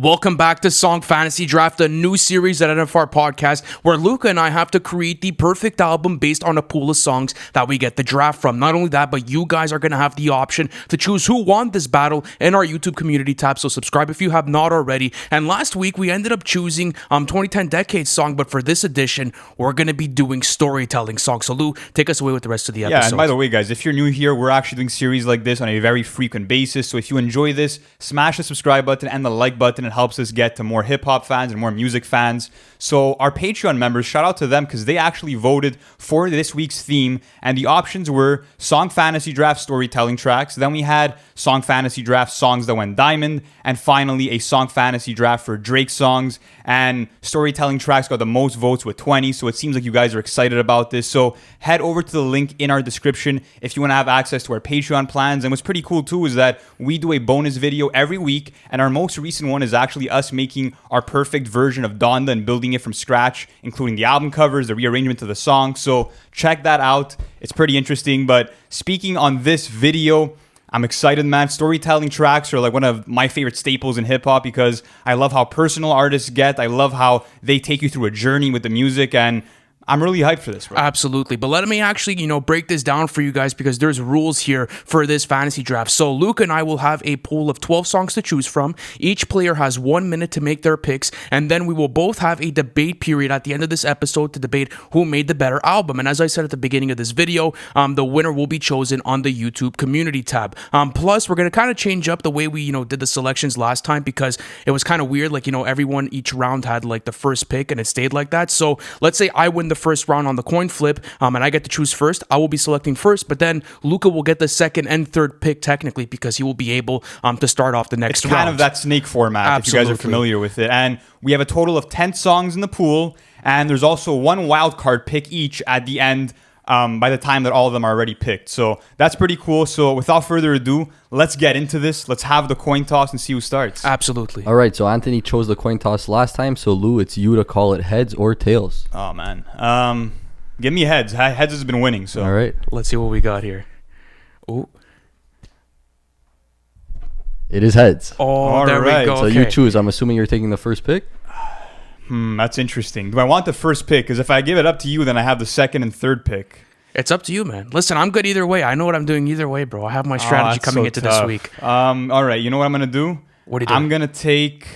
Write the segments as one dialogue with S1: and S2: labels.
S1: Welcome back to Song Fantasy Draft, a new series at NFR Podcast where Luca and I have to create the perfect album based on a pool of songs that we get the draft from. Not only that, but you guys are going to have the option to choose who won this battle in our YouTube community tab, so subscribe if you have not already. And last week, we ended up choosing 2010 Decades song, but for this edition, we're going to be doing storytelling songs. So Lou, take us away with the rest of the episode.
S2: Yeah, and by the way, guys, if you're new here, we're actually doing series like this on a very frequent basis. So if you enjoy this, smash the subscribe button and the like button. It helps us get to more hip-hop fans and more music fans. So our Patreon members, shout out to them because they actually voted for this week's theme, and the options were Song Fantasy Draft storytelling tracks. Then we had Song Fantasy Draft songs that went diamond, and finally a Song Fantasy Draft for Drake songs. And storytelling tracks got the most votes with 20, so it seems like you guys are excited about this. So head over to the link in our description if you want to have access to our Patreon plans. And what's pretty cool too is that we do a bonus video every week, and our most recent one is actually us making our perfect version of Donda and building it from scratch, including the album covers, the rearrangement of the song. So check that out. It's pretty interesting. But speaking on this video, I'm excited, man. Storytelling tracks are like one of my favorite staples in hip-hop because I love how personal artists get. I love how they take you through a journey with the music, and I'm really hyped for this, bro.
S1: Absolutely. But let me actually, break this down for you guys because there's rules here for this fantasy draft. So Luke and I will have a pool of 12 songs to choose from. Each player has 1 minute to make their picks, and then we will both have a debate period at the end of this episode to debate who made the better album. And as I said at the beginning of this video, the winner will be chosen on the YouTube community tab. Plus, we're going to kind of change up the way we, did the selections last time because it was kind of weird. Like, everyone each round had like the first pick and it stayed like that. So let's say I win the first round on the coin flip, and I get to choose first. I will be selecting first, but then Luca will get the second and third pick technically because he will be able to start off the next round.
S2: It's kind of that snake format.
S1: Absolutely.
S2: If you guys are familiar with it. And we have a total of 10 songs in the pool, and there's also one wild card pick each at the end by the time that all of them are already picked. So that's pretty cool. So without further ado, let's get into this. Let's have the coin toss and see who starts.
S1: Absolutely.
S3: All right, so Anthony chose the coin toss last time. So Lou, it's you to call it heads or tails.
S2: Oh, man. Give me heads. Heads has been winning. So
S3: all right.
S1: Let's see what we got here. Ooh.
S3: It is heads.
S1: Oh,
S2: all
S1: there
S2: right.
S1: we go.
S3: So
S1: Okay.
S3: you choose. I'm assuming you're taking the first pick?
S2: That's interesting. Do I want the first pick? Because if I give it up to you, then I have the second and third pick.
S1: It's up to you, man. Listen, I'm good either way. I know what I'm doing either way, bro. I have my strategy coming into this week.
S2: All right. You know what I'm going to do?
S1: What are you doing?
S2: I'm going to take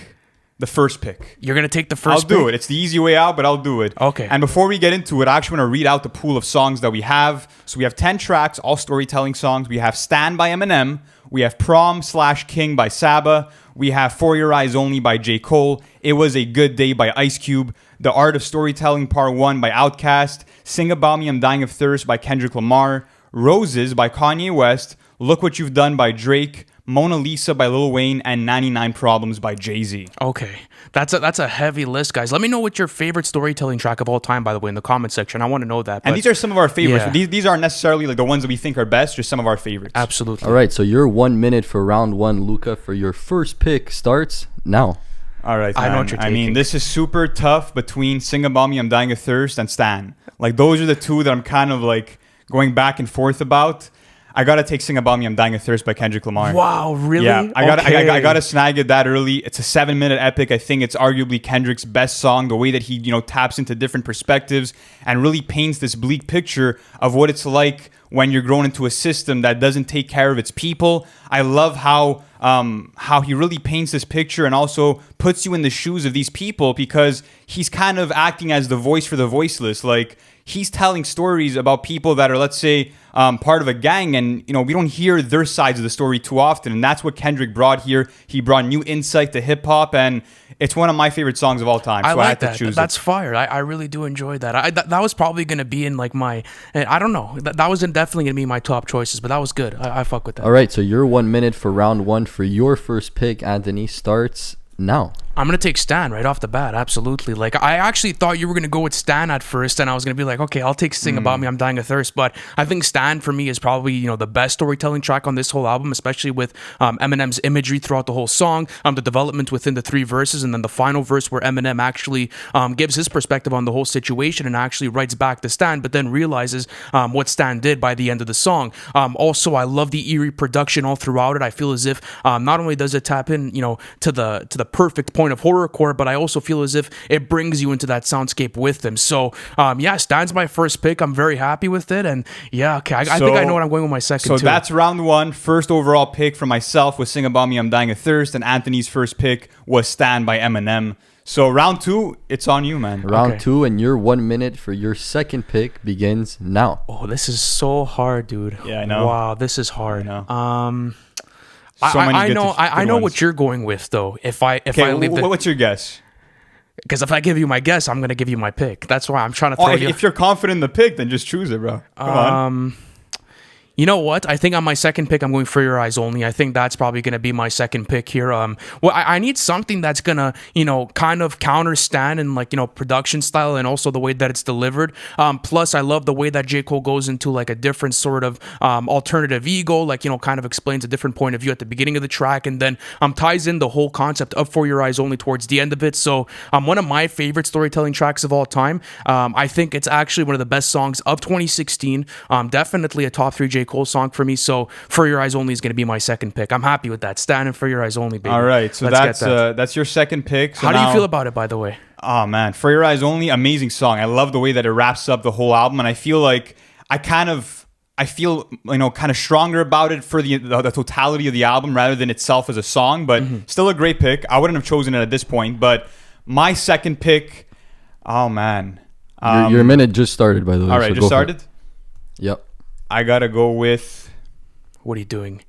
S2: the first pick.
S1: You're going to take the first
S2: I'll do
S1: pick?
S2: it. It's the easy way out, but I'll do it.
S1: Okay.
S2: And before we get into it, I actually want to read out the pool of songs that we have. So we have 10 tracks, all storytelling songs. We have Stand by Eminem. We have Prom/King by Saba. We have For Your Eyes Only by J. Cole. It Was a Good Day by Ice Cube. The Art of Storytelling Part 1 by Outkast. Sing About Me, I'm Dying of Thirst by Kendrick Lamar. Roses by Kanye West. Look What You've Done by Drake. Mona Lisa by Lil Wayne, and 99 Problems by Jay-Z.
S1: Okay. That's a heavy list, guys. Let me know what your favorite storytelling track of all time, by the way, in the comment section. I want to know that.
S2: And these are some of our favorites.
S1: Yeah.
S2: These aren't necessarily like the ones that we think are best, just some of our favorites.
S1: Absolutely.
S3: All right, so your 1 minute for round one, Luca, for your first pick starts now.
S2: All right, man.
S1: I know what you're
S2: I mean,
S1: taking.
S2: this is super tough between Sing About Me, I'm Dying of Thirst, and Stan. Like, those are the two that I'm kind of like going back and forth about. I gotta take Sing About Me, I'm Dying of Thirst by Kendrick Lamar.
S1: Wow, really?
S2: Yeah, I
S1: Okay.
S2: gotta snag it that early. It's a 7-minute epic. I think it's arguably Kendrick's best song. The way that he, taps into different perspectives and really paints this bleak picture of what it's like when you're grown into a system that doesn't take care of its people. I love how he really paints this picture and also puts you in the shoes of these people because he's kind of acting as the voice for the voiceless. Like, he's telling stories about people that are, let's say, part of a gang, and we don't hear their sides of the story too often, and that's what Kendrick brought here. He brought new insight to hip hop, and it's one of my favorite songs of all time. So
S1: I like
S2: I had
S1: that.
S2: to choose
S1: That's
S2: it.
S1: fire. I really do enjoy that. That was probably going to be in like my, I don't know. That was definitely going to be my top choices, but that was good. I fuck with that.
S3: All right, so your 1 minute for round one for your first pick, Anthony, starts now.
S1: I'm gonna take Stan right off the bat. Absolutely. Like I actually thought you were gonna go with Stan at first, and I was gonna be like, okay, I'll take "Sing About Me, I'm Dying of Thirst." But I think Stan for me is probably the best storytelling track on this whole album, especially with Eminem's imagery throughout the whole song, the development within the 3 verses, and then the final verse where Eminem actually gives his perspective on the whole situation and actually writes back to Stan, but then realizes what Stan did by the end of the song. Also, I love the eerie production all throughout it. I feel as if not only does it tap in, to the perfect point of horrorcore, but I also feel as if it brings you into that soundscape with them. So yeah, Stan's my first pick. I'm very happy with it, and yeah, okay, I think I know what I'm going with my second.
S2: So
S1: too.
S2: that's round 1. First overall pick for myself was "Sing About Me, I'm Dying of Thirst," and Anthony's first pick was "Stan" by Eminem. So round 2, it's on you, man.
S3: Round
S1: Okay.
S3: 2, and your 1 minute for your second pick begins now.
S1: Oh, this is so hard, dude.
S2: Yeah, I know.
S1: Wow, this is hard.
S2: I know.
S1: I,
S2: So many
S1: I
S2: good
S1: know.
S2: good
S1: I know
S2: ones.
S1: what you're going with, though. If I
S2: Okay,
S1: leave the,
S2: what's your guess?
S1: because if I give you my guess, I'm gonna give you my pick. That's why I'm trying to throw
S2: Oh,
S1: you.
S2: if you're confident in the pick, then just choose it, bro. Come on.
S1: You know what? I think on my second pick, I'm going For Your Eyes Only. I think that's probably going to be my second pick here. Well, I need something that's going to, kind of counter Stan and production style and also the way that it's delivered. Plus, I love the way that J. Cole goes into like a different sort of alternative ego, like, kind of explains a different point of view at the beginning of the track and then ties in the whole concept of For Your Eyes Only towards the end of it. So, one of my favorite storytelling tracks of all time. I think it's actually one of the best songs of 2016. Definitely a top 3 J. Cole song for me. So For Your Eyes Only is going to be my second pick. I'm happy with that. Stan and For Your Eyes Only, baby.
S2: All right, so
S1: Let's get that.
S2: that's your second pick. So
S1: How do you
S2: now-
S1: feel about it, by the way?
S2: Oh man, For Your Eyes Only, amazing song. I love the way that it wraps up the whole album, and I feel like I feel kind of stronger about it for the totality of the album rather than itself as a song. But still a great pick. I wouldn't have chosen it at this point. But my second pick, oh man,
S3: Your minute just started, by the way.
S2: all right,
S3: so
S2: just
S3: go for
S2: started.
S3: it. Yep.
S2: I gotta go with.
S1: What are you doing?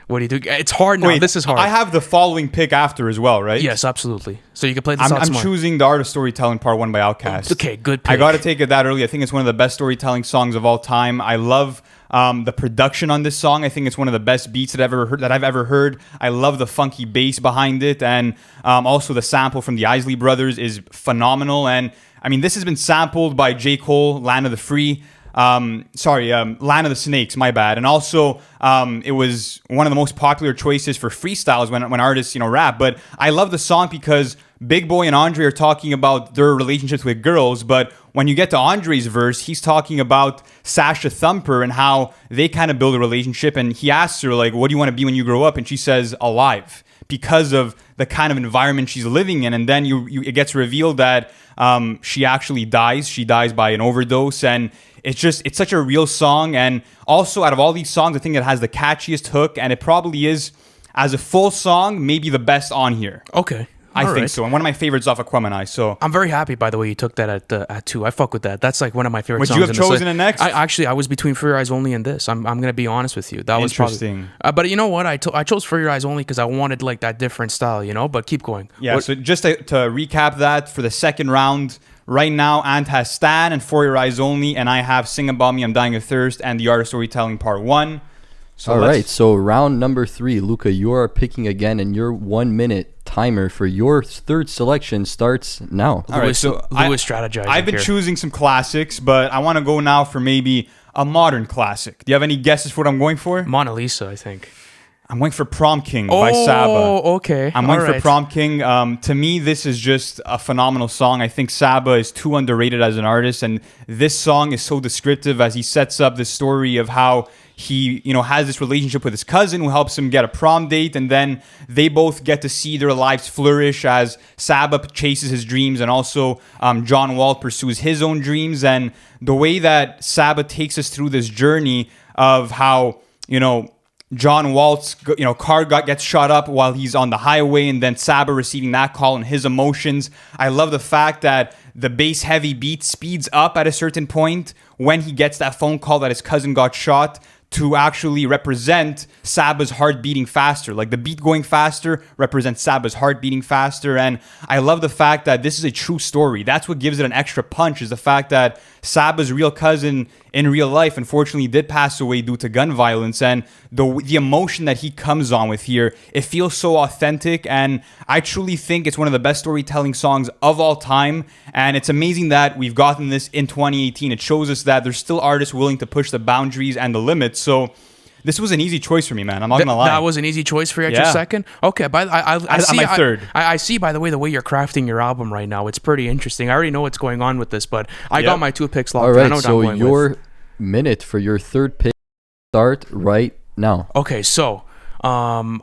S1: What are you doing? It's hard now.
S2: Wait,
S1: This is hard.
S2: I have the following pick after as well, right?
S1: Yes, absolutely. So you can play this out
S2: I'm
S1: smart.
S2: choosing The Art of Storytelling Part 1 by Outkast.
S1: Okay, good pick.
S2: I got to take it that early. I think it's one of the best storytelling songs of all time. I love the production on this song. I think it's one of the best beats that I've ever heard. I love the funky bass behind it, and also the sample from the Isley Brothers is phenomenal. And I mean, this has been sampled by J. Cole, Land of the Free. Land of the Snakes, my bad. And also, it was one of the most popular choices for freestyles when artists, rap. But I love the song because Big Boy and Andre are talking about their relationships with girls. But when you get to Andre's verse, he's talking about Sasha Thumper and how they kind of build a relationship. And he asks her, like, what do you want to be when you grow up? And she says, alive, because of the kind of environment she's living in. And then it gets revealed that she actually dies. She dies by an overdose. And it's such a real song. And also, out of all these songs, I think it has the catchiest hook, and it probably is, as a full song, maybe the best on here.
S1: Okay.
S2: I
S1: All
S2: think
S1: right.
S2: so. And one of my favorites off Aquemini. So
S1: I'm very happy, by the way, you took that at 2. I fuck with that. That's like one of my favorite
S2: Would
S1: songs.
S2: you have
S1: in this
S2: chosen
S1: list.
S2: it next?
S1: I was between For Your Eyes Only and this. I'm going to be honest with you. That was
S2: Interesting.
S1: probably... but you know what? I chose For Your Eyes Only because I wanted like that different style, but keep going.
S2: yeah,
S1: What-
S2: so just to recap that for the second round, right now Ant has Stan and For Your Eyes Only, and I have Sing About Me, I'm Dying of Thirst, and The Art of Storytelling Part 1. So
S3: All
S2: let's-
S3: right, so round number 3, Luca, you are picking again, and your 1 minute timer for your third selection starts now.
S2: All right, so
S1: Louis strategizing
S2: I've been
S1: here.
S2: choosing some classics, but I want to go now for maybe a modern classic. Do you have any guesses for what I'm going for?
S1: Mona Lisa, I think.
S2: I'm going for Prom King by Saba.
S1: Oh, okay.
S2: I'm
S1: All
S2: going for
S1: right.
S2: Prom King. To me, this is just a phenomenal song. I think Saba is too underrated as an artist, and this song is so descriptive as he sets up the story of how he, has this relationship with his cousin who helps him get a prom date, and then they both get to see their lives flourish as Saba chases his dreams, and also John Walt pursues his own dreams. And the way that Saba takes us through this journey of how, John Walt's car gets shot up while he's on the highway, and then Saba receiving that call and his emotions. I love the fact that the bass heavy beat speeds up at a certain point when he gets that phone call that his cousin got shot, to actually represent Saba's heart beating faster. Like the beat going faster represents Saba's heart beating faster. And I love the fact that this is a true story. That's what gives it an extra punch, is the fact that Saba's real cousin in real life unfortunately did pass away due to gun violence. And the emotion that he comes on with here, it feels so authentic. And I truly think it's one of the best storytelling songs of all time. And it's amazing that we've gotten this in 2018. It shows us that there's still artists willing to push the boundaries and the limits. So this was an easy choice for me, man. I'm not gonna lie.
S1: That was an easy choice for you at your second? Okay, but I see,
S2: my third.
S1: I see, by the way, the way you're crafting your album right now. It's pretty interesting. I already know what's going on with this, but I got my 2 picks locked.
S3: All
S1: I
S3: right,
S1: know what
S3: so
S1: I'm going
S3: your
S1: with.
S3: minute for your third pick start right now.
S1: Okay, so I'm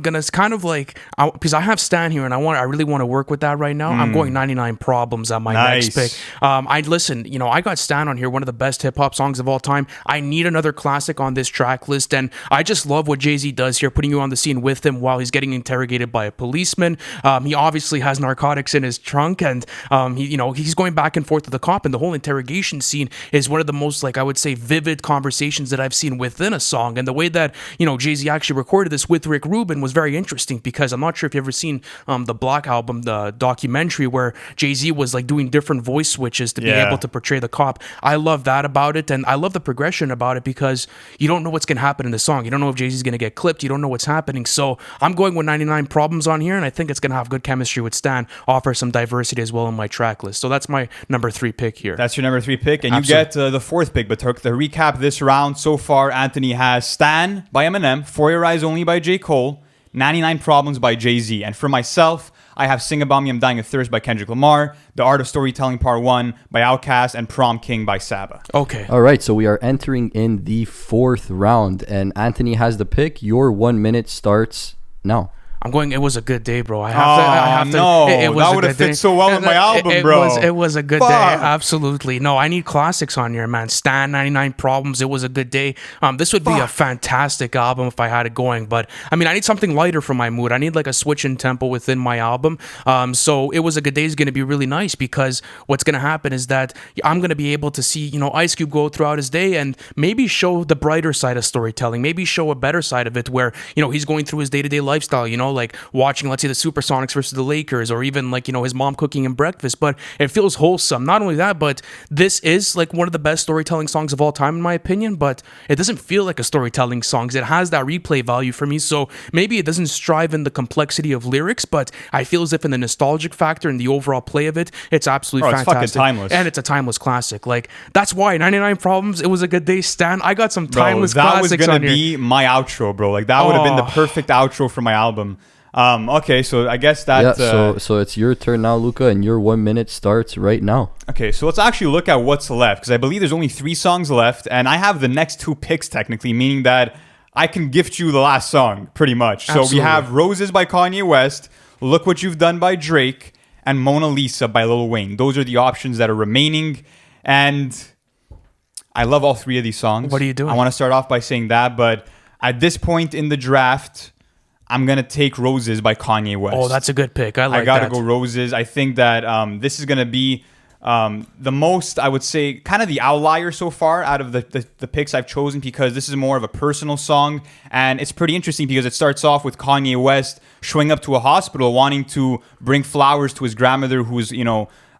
S1: gonna kind of like, because I have Stan here and I really want to work with that right now. I'm going 99 Problems on my next pick. I got Stan on here, one of the best hip hop songs of all time. I need another classic on this track list, and I just love what Jay-Z does here, putting you on the scene with him while he's getting interrogated by a policeman. He obviously has narcotics in his trunk, and he's going back and forth with the cop, and the whole interrogation scene is one of the most, like, I would say, vivid conversations that I've seen within a song. And the way that Jay-Z actually recorded this with Rick Rubin was very interesting, because I'm not sure if you've ever seen the Black Album, the documentary, where Jay-Z was like doing different voice switches to be able to portray the cop. I love that about it, and I love the progression about it, because you don't know what's going to happen in the song. You don't know if Jay-Z's going to get clipped. You don't know what's happening. So I'm going with 99 Problems on here, and I think it's going to have good chemistry with Stan, offer some diversity as well in my track list. So that's my number 3 pick here.
S2: That's your number 3 pick, and
S1: Absolutely.
S2: you get the 4th pick. But to recap this round so far, Anthony has Stan by Eminem, For Your Eyes Only by J. Cole, 99 Problems by Jay-Z. And for myself, I have Sing About Me, I'm Dying of Thirst by Kendrick Lamar, The Art of Storytelling Part 1 by Outkast, and Prom King by Saba.
S1: Okay.
S3: All right, so we are entering in the 4th round, and Anthony has the pick. Your 1 minute starts now.
S1: I'm going. It was a good day, bro. I
S2: That would have fit so well in my album, bro.
S1: It was a good day. Absolutely. No, I need classics on here, man. Stan, 99 Problems. It was a good day. This would be a fantastic album if I had it going. But I mean, I need something lighter for my mood. I need like a switch in tempo within my album. So It Was a Good Day is going to be really nice, because what's going to happen is that I'm going to be able to see, Ice Cube go throughout his day and maybe show the brighter side of storytelling. Maybe show a better side of it, where he's going through his day-to-day lifestyle. Like watching, let's say, the Supersonics versus the Lakers, or even like, his mom cooking him breakfast. But it feels wholesome. Not only that, but this is like one of the best storytelling songs of all time, in my opinion. But it doesn't feel like a storytelling song. It has that replay value for me. So maybe it doesn't strive in the complexity of lyrics, but I feel as if in the nostalgic factor and the overall play of it, it's absolutely fantastic.
S2: It's fucking timeless.
S1: And it's a timeless classic. Like, that's why 99 Problems, It Was a Good Day, Stan. I got some timeless classics on here.
S2: That was gonna be my outro, bro. Like, that would have been the perfect outro for my album. Okay, so I guess that...
S3: so it's your turn now, Luca, and your 1 minute starts right now.
S2: Okay, so let's actually look at what's left, because I believe there's only 3 songs left, and I have the next 2 picks, technically, meaning that I can gift you the last song, pretty much.
S1: Absolutely.
S2: So we have Roses by Kanye West, Look What You've Done by Drake, and Mona Lisa by Lil Wayne. Those are the options that are remaining, and I love all 3 of these songs.
S1: What are you doing?
S2: I want to start off by saying that, but at this point in the draft, I'm going to take Roses by Kanye West.
S1: Oh, that's a good pick. I
S2: got to go Roses. I think that this is going to be the most, I would say, kind of the outlier so far out of the picks I've chosen, because this is more of a personal song. And it's pretty interesting because it starts off with Kanye West showing up to a hospital wanting to bring flowers to his grandmother who's,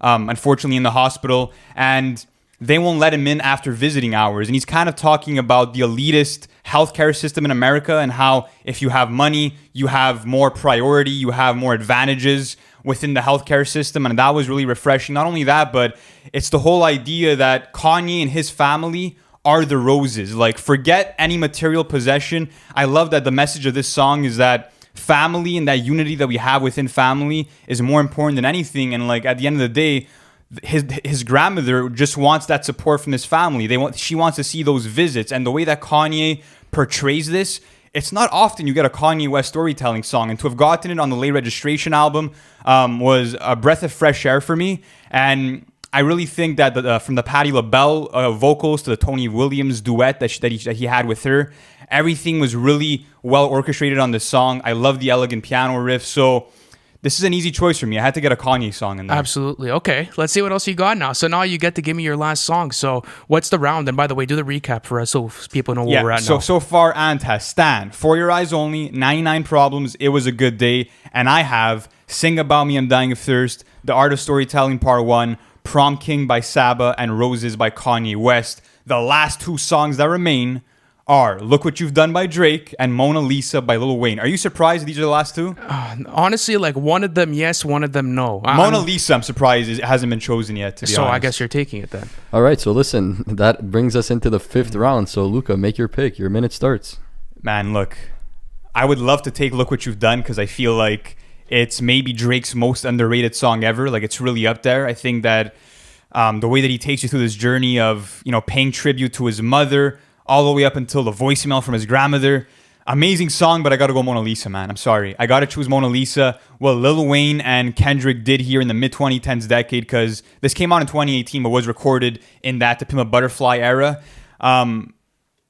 S2: unfortunately in the hospital. And they won't let him in after visiting hours. And he's kind of talking about the elitist healthcare system in America, and how if you have money, you have more priority, you have more advantages within the healthcare system. And that was really refreshing. Not only that, but it's the whole idea that Kanye and his family are the roses. Like, forget any material possession. I love that the message of this song is that family and that unity that we have within family is more important than anything. And like, at the end of the day, his grandmother just wants that support from his family. She wants to see those visits. And the way that Kanye portrays this, it's not often you get a Kanye West storytelling song. And to have gotten it on the Late Registration album was a breath of fresh air for me. And I really think that from the Patti LaBelle vocals to the Tony Williams duet that he had with her, everything was really well orchestrated on this song. I love the elegant piano riff. So this is an easy choice for me. I had to get a Kanye song in there.
S1: Absolutely. Okay, let's see what else you got now. So now you get to give me your last song. So what's the round? And by the way, do the recap for us so people know where we're at now.
S2: So far, Ant has Stan, For Your Eyes Only, 99 Problems, It Was a Good Day, and I have Sing About Me, I'm Dying of Thirst, The Art of Storytelling Part 1, Prom King by Saba, and Roses by Kanye West. The last two songs that remain are Look What You've Done by Drake and Mona Lisa by Lil Wayne. Are you surprised these are the last two?
S1: Honestly, like one of them yes, one of them no.
S2: Mona Lisa, I'm surprised it hasn't been chosen yet, to be
S1: So
S2: honest.
S1: I guess you're taking it then.
S3: All right, so listen, that brings us into the 5th round. So Luca, make your pick. Your minute starts.
S2: Man, look, I would love to take Look What You've Done because I feel like it's maybe Drake's most underrated song ever. Like, it's really up there. I think that the way that he takes you through this journey of, paying tribute to his mother all the way up until the voicemail from his grandmother. Amazing song, but I got to go Mona Lisa, man. I'm sorry. I got to choose Mona Lisa. What Lil Wayne and Kendrick did here in the mid-2010s decade, because this came out in 2018, but was recorded in that To Pimp a Butterfly era.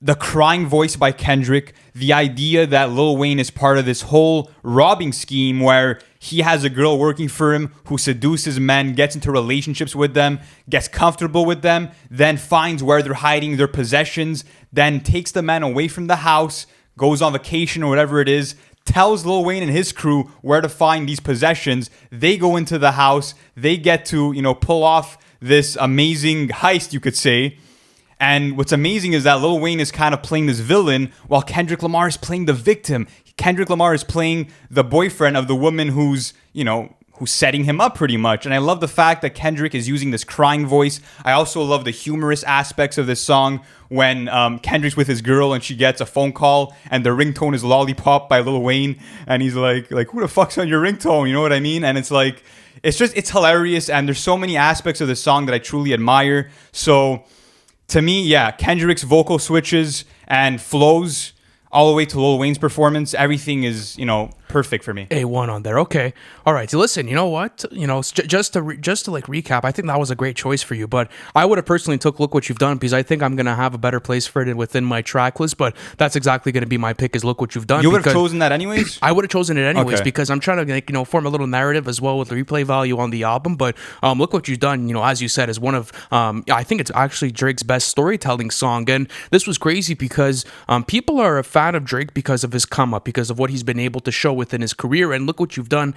S2: The crying voice by Kendrick, the idea that Lil Wayne is part of this whole robbing scheme where he has a girl working for him who seduces men, gets into relationships with them, gets comfortable with them, then finds where they're hiding their possessions, then takes the man away from the house, goes on vacation or whatever it is, tells Lil Wayne and his crew where to find these possessions. They go into the house, they get to, pull off this amazing heist, you could say. And what's amazing is that Lil Wayne is kind of playing this villain while Kendrick Lamar is playing the victim. Kendrick Lamar is playing the boyfriend of the woman who's setting him up pretty much. And I love the fact that Kendrick is using this crying voice. I also love the humorous aspects of this song when Kendrick's with his girl and she gets a phone call and the ringtone is Lollipop by Lil Wayne. And he's like, who the fuck's on your ringtone? You know what I mean? And it's like, it's hilarious. And there's so many aspects of this song that I truly admire. So to me, yeah, Kendrick's vocal switches and flows all the way to Lil Wayne's performance, everything is, perfect for me.
S1: A1 on there. Okay. All right. So listen, you know what? Just to recap, I think that was a great choice for you, but I would have personally took Look What You've Done because I think I'm going to have a better place for it within my track list, but that's exactly going to be my pick is Look What You've Done.
S2: You would have chosen that anyways?
S1: I would have chosen it anyways
S2: Okay.
S1: because I'm trying to form a little narrative as well with the replay value on the album, but Look What You've Done, as you said, is one of, I think it's actually Drake's best storytelling song, and this was crazy because people are a fan of Drake because of his come up, because of what he's been able to show within his career, and Look What You've Done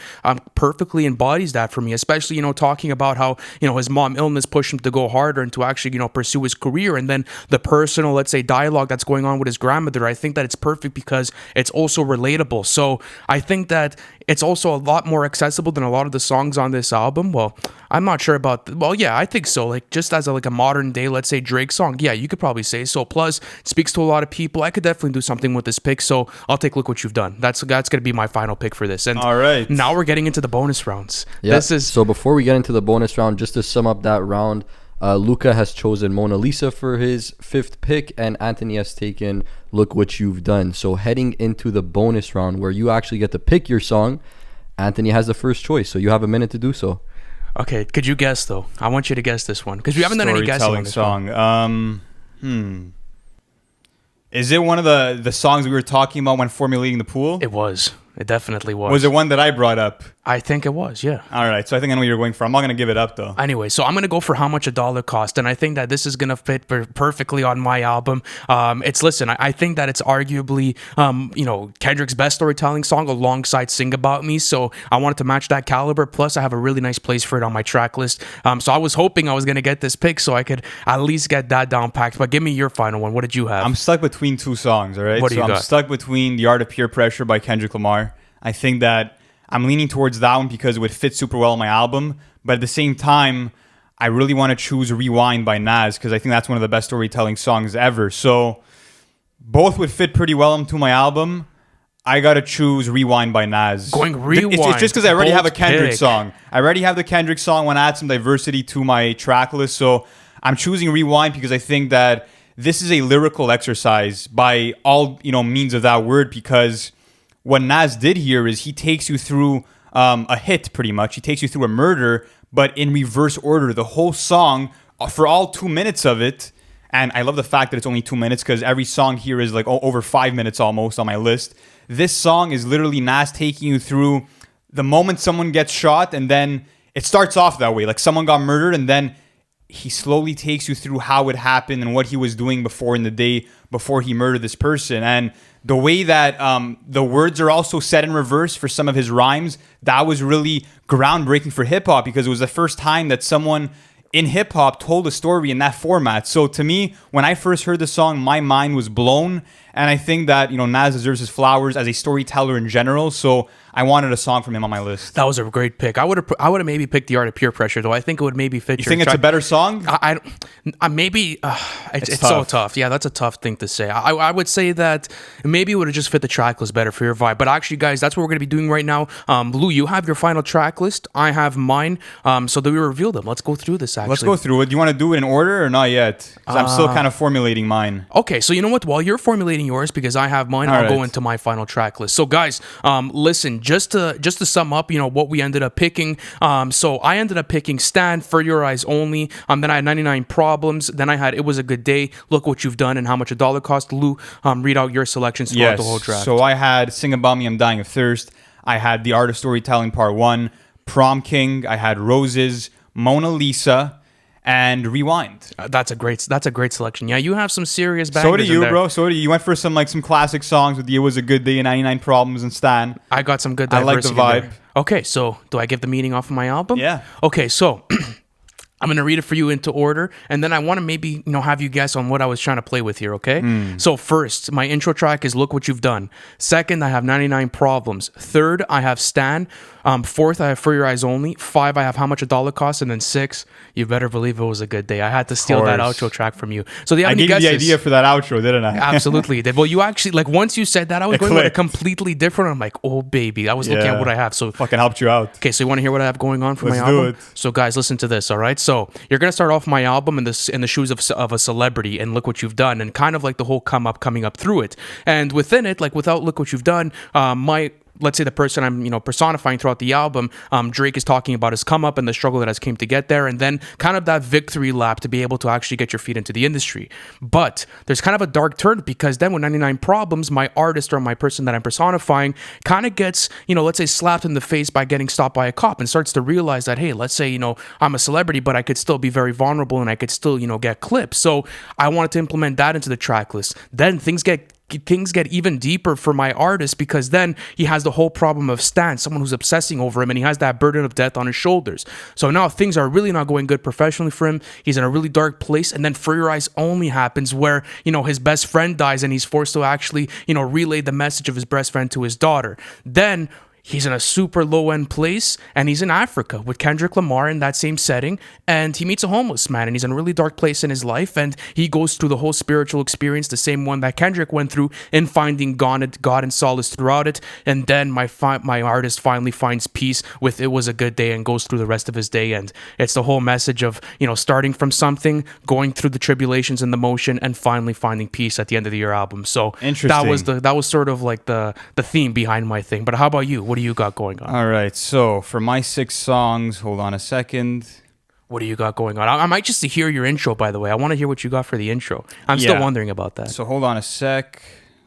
S1: perfectly embodies that for me, especially talking about how his mom illness pushed him to go harder and to actually pursue his career, and then the personal, let's say, dialogue that's going on with his grandmother. I think that it's perfect because it's also relatable. So I think that it's also a lot more accessible than a lot of the songs on this album. Well, I'm not sure about yeah, I think so. Like, just as a modern day, let's say, Drake song, yeah, you could probably say so. Plus, it speaks to a lot of people. I could definitely do something with this pick, so I'll take Look What You've Done. That's gonna be my final pick for this. And
S2: all right,
S1: now we're getting into the bonus rounds.
S3: Yeah. So before we get into the bonus round, just to sum up that round, Luca has chosen Mona Lisa for his 5th pick, and Anthony has taken Look What You've Done. So heading into the bonus round, where you actually get to pick your song, Anthony has the first choice. So you have a minute to do so.
S1: Okay, could you guess though? I want you to guess this one because we haven't done any guessing on this
S2: song.
S1: one.
S2: Is it one of the songs we were talking about when formulating the pool?
S1: It was. It definitely was.
S2: Was it one that I brought up?
S1: I think it was, yeah.
S2: All right, so I think I know what you're going for. I'm not going to give it up, though.
S1: Anyway, so I'm going to go for How Much a Dollar Cost, and I think that this is going to fit perfectly on my album. I think that it's arguably, Kendrick's best storytelling song alongside Sing About Me, so I wanted to match that caliber, plus I have a really nice place for it on my track list. So I was hoping I was going to get this pick so I could at least get that down packed, but give me your final one. What did you have?
S2: I'm stuck between two songs, all right?
S1: What do you got?
S2: I'm stuck between The Art of Peer Pressure by Kendrick Lamar. I think that I'm leaning towards that one because it would fit super well on my album. But at the same time, I really want to choose Rewind by Nas because I think that's one of the best storytelling songs ever. So both would fit pretty well into my album. I got to choose Rewind by Nas.
S1: Going Rewind.
S2: It's just because I already have a Kendrick
S1: pick.
S2: song. I already have the Kendrick song. I want to add some diversity to my track list. So I'm choosing Rewind because I think that this is a lyrical exercise by all means of that word, because what Nas did here is he takes you through a hit, pretty much. He takes you through a murder, but in reverse order. The whole song, for all 2 minutes of it, and I love the fact that it's only 2 minutes because every song here is like over 5 minutes almost on my list. This song is literally Nas taking you through the moment someone gets shot, and then it starts off that way, like someone got murdered, and then he slowly takes you through how it happened and what he was doing before in the day before he murdered this person. And the way that the words are also set in reverse for some of his rhymes, that was really groundbreaking for hip hop, because it was the first time that someone in hip hop told a story in that format. So to me, when I first heard the song, my mind was blown. And I think that, Nas deserves his flowers as a storyteller in general. So I wanted a song from him on my list.
S1: That was a great pick. I would have maybe picked The Art of Peer Pressure, though. I think it would maybe fit
S2: You
S1: your
S2: think it's a better song?
S1: It's so tough. Yeah, that's a tough thing to say. I would say that maybe it would have just fit the track list better for your vibe. But actually, guys, that's what we're going to be doing right now. Lou, you have your final track list. I have mine. So that we reveal them. Let's go through this, actually.
S2: Let's go through it. Do you want to do it in order or not yet? 'Cause I'm still kind of formulating mine.
S1: Okay, so you know what? While you're formulating yours, because I have mine, I'll go
S2: right.
S1: into my final track list. So, guys, listen, just to sum up, what we ended up picking. So I ended up picking Stand, For Your Eyes Only. Then I had 99 Problems. Then I had It Was a Good Day, Look What You've Done, and How Much a Dollar Cost. Lou, read out your selections throughout the whole draft.
S2: So I had Sing About Me, I'm Dying of Thirst. I had The Art of Storytelling Part 1, Prom King. I had Roses, Mona Lisa, and Rewind.
S1: That's a great selection. Yeah, you have some serious bangers.
S2: So do
S1: in
S2: you,
S1: there.
S2: bro. So do you. You went for some classic songs with It Was a Good Day and 99 Problems and Stan.
S1: I got some good
S2: I like the
S1: diversity in
S2: vibe.
S1: there. Okay, so do I give the meaning off of my album?
S2: Yeah.
S1: Okay, so I'm going to read it for you into order, and then I want to maybe, have you guess on what I was trying to play with here, okay? So first, my intro track is Look What You've Done. Second, I have 99 Problems. Third, I have Stan. Fourth, I have For Your Eyes Only. 5, I have How Much a Dollar Cost. And then 6, you better believe it was a good day. I had to steal that
S2: course.
S1: outro track from you. So do you have
S2: I
S1: any
S2: gave you the
S1: guesses?
S2: idea for that outro, didn't I?
S1: Absolutely did. Well, you actually, once you said that, I was
S2: It
S1: going with a
S2: clicked.
S1: completely different. I'm like, oh, baby. I was looking at
S2: Yeah.
S1: what I have. So
S2: Fucking helped you out.
S1: okay, so you want to hear what I have going on for
S2: Let's
S1: my
S2: do
S1: album?
S2: it.
S1: So guys, listen to this, all right? So you're going to start off my album in the shoes of a celebrity, and Look What You've Done, and kind of like the whole coming up through it. And within it, without Look What You've Done, let's say the person I'm, personifying throughout the album, Drake is talking about his come up and the struggle that has came to get there, and then kind of that victory lap to be able to actually get your feet into the industry. But there's kind of a dark turn, because then with 99 Problems, my artist or my person that I'm personifying kind of gets, let's say slapped in the face by getting stopped by a cop, and starts to realize that, hey, let's say, I'm a celebrity, but I could still be very vulnerable, and I could still, get clipped. So I wanted to implement that into the track list. Then things get even deeper for my artist, because then he has the whole problem of Stan, someone who's obsessing over him, and he has that burden of death on his shoulders. So now things are really not going good professionally for him. He's in a really dark place. And then For Your Eyes Only happens, where, his best friend dies, and he's forced to actually, relay the message of his best friend to his daughter. Then he's in a super low-end place, and he's in Africa with Kendrick Lamar in that same setting, and he meets a homeless man, and he's in a really dark place in his life, and he goes through the whole spiritual experience, the same one that Kendrick went through, in finding God and solace throughout it. And then my artist finally finds peace with It Was a Good Day, and goes through the rest of his day. And it's the whole message of, starting from something, going through the tribulations and the motion, and finally finding peace at the end of your album. So
S2: Interesting.
S1: that was sort of like the theme behind my thing. But how about you? What do you got going on?
S2: All right. So for my 6 songs, hold on a second.
S1: What do you got going on? I might just to hear your intro, by the way. I want to hear what you got for the intro. I'm still
S2: Yeah.
S1: wondering about that.
S2: So hold on a sec.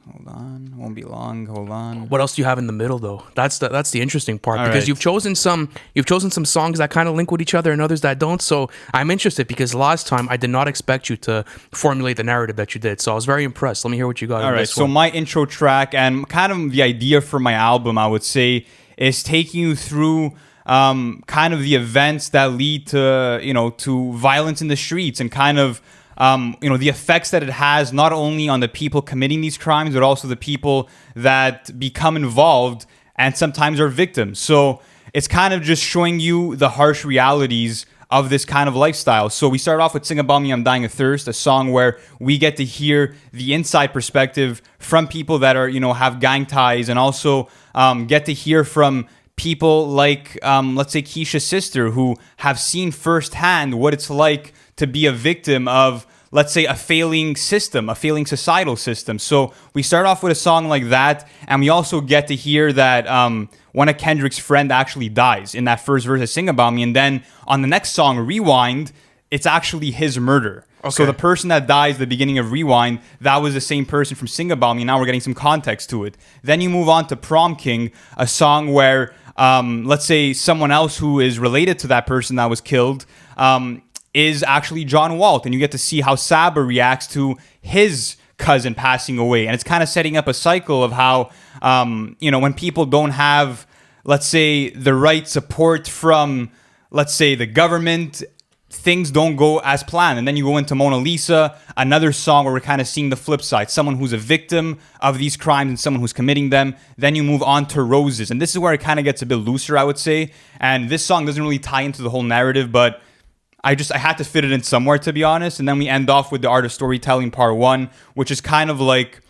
S2: Hold on. Won't be long. Hold on.
S1: What else do you have in the middle, though? That's the interesting part,
S2: All
S1: because
S2: right.
S1: you've chosen some songs that kind of link with each other and others that don't. So I'm interested, because last time I did not expect you to formulate the narrative that you did. So I was very impressed. Let me hear what you got.
S2: All
S1: in
S2: right.
S1: this
S2: So
S1: one.
S2: my intro track and kind of the idea for my album, I would say, is taking you through kind of the events that lead to violence in the streets, and kind of the effects that it has not only on the people committing these crimes, but also the people that become involved and sometimes are victims. So it's kind of just showing you the harsh realities of this kind of lifestyle. So we start off with Sing About Me, I'm Dying of Thirst, a song where we get to hear the inside perspective from people that are, have gang ties, and also get to hear from people like, let's say, Keisha's sister, who have seen firsthand what it's like to be a victim of, let's say, a failing system, a failing societal system. So we start off with a song like that, and we also get to hear that one of Kendrick's friend actually dies in that first verse of Sing About Me, and then on the next song, Rewind, it's actually his murder.
S1: Okay.
S2: So the person that dies at the beginning of Rewind, that was the same person from Sing About Me. Now we're getting some context to it. Then you move on to Prom King, a song where let's say someone else who is related to that person that was killed is actually John Walt, and you get to see how Saba reacts to his cousin passing away, and it's kind of setting up a cycle of how when people don't have, let's say, the right support from, let's say, the government, things don't go as planned. And then you go into Mona Lisa, another song where we're kind of seeing the flip side, someone who's a victim of these crimes and someone who's committing them. Then you move on to Roses, and this is where it kind of gets a bit looser, I would say. And this song doesn't really tie into the whole narrative, but I had to fit it in somewhere, to be honest. And then we end off with The Art of Storytelling Part 1, which is kind of like,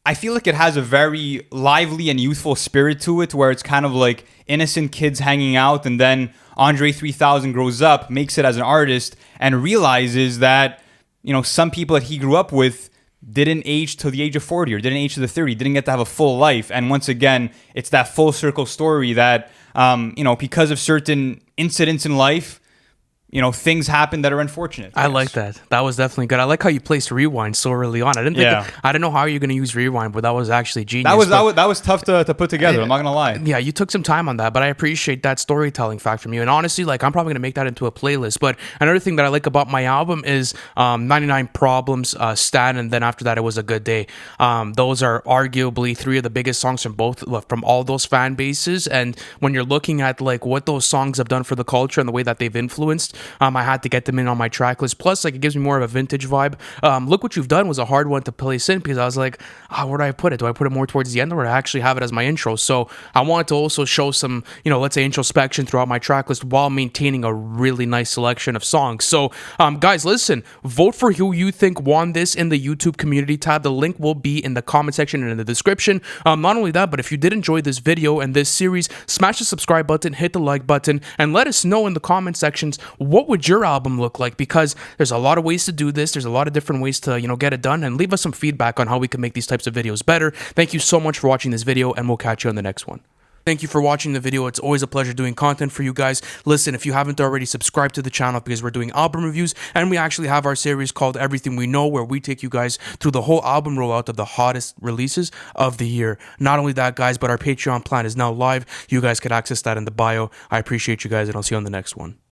S2: I feel like it has a very lively and youthful spirit to it, where it's kind of like innocent kids hanging out, and then Andre 3000 grows up, makes it as an artist, and realizes that, some people that he grew up with didn't age till the age of 40 or didn't age to the 30, didn't get to have a full life. And once again, it's that full circle story that, because of certain incidents in life, things happen that are unfortunate.
S1: I like that. That was definitely good. I like how you placed rewind so early on. I didn't know how you're going to use rewind, but that was actually genius.
S2: That was tough to put together. I'm not going to lie.
S1: Yeah, you took some time on that, but I appreciate that storytelling fact from you. And honestly, I'm probably going to make that into a playlist. But another thing that I like about my album is 99 Problems, Stan, and then after that, It Was a Good Day. Those are arguably three of the biggest songs from all those fan bases. And when you're looking at what those songs have done for the culture and the way that they've influenced, I had to get them in on my track list. Plus, it gives me more of a vintage vibe. Look What You've Done was a hard one to place in because I was like, where do I put it? Do I put it more towards the end, or do I actually have it as my intro? So I wanted to also show some, let's say, introspection throughout my track list while maintaining a really nice selection of songs. So, guys, listen, vote for who you think won this in the YouTube community tab. The link will be in the comment section and in the description. Not only that, but if you did enjoy this video and this series, smash the subscribe button, hit the like button, and let us know in the comment sections what would your album look like, because there's a lot of ways to do this. There's a lot of different ways to, get it done, and leave us some feedback on how we can make these types of videos better. Thank you so much for watching this video, and we'll catch you on the next one. Thank you for watching the video. It's always a pleasure doing content for you guys. Listen, if you haven't already, subscribe to the channel because we're doing album reviews, and we actually have our series called Everything We Know, where we take you guys through the whole album rollout of the hottest releases of the year. Not only that, guys, but our Patreon plan is now live. You guys can access that in the bio. I appreciate you guys, and I'll see you on the next one.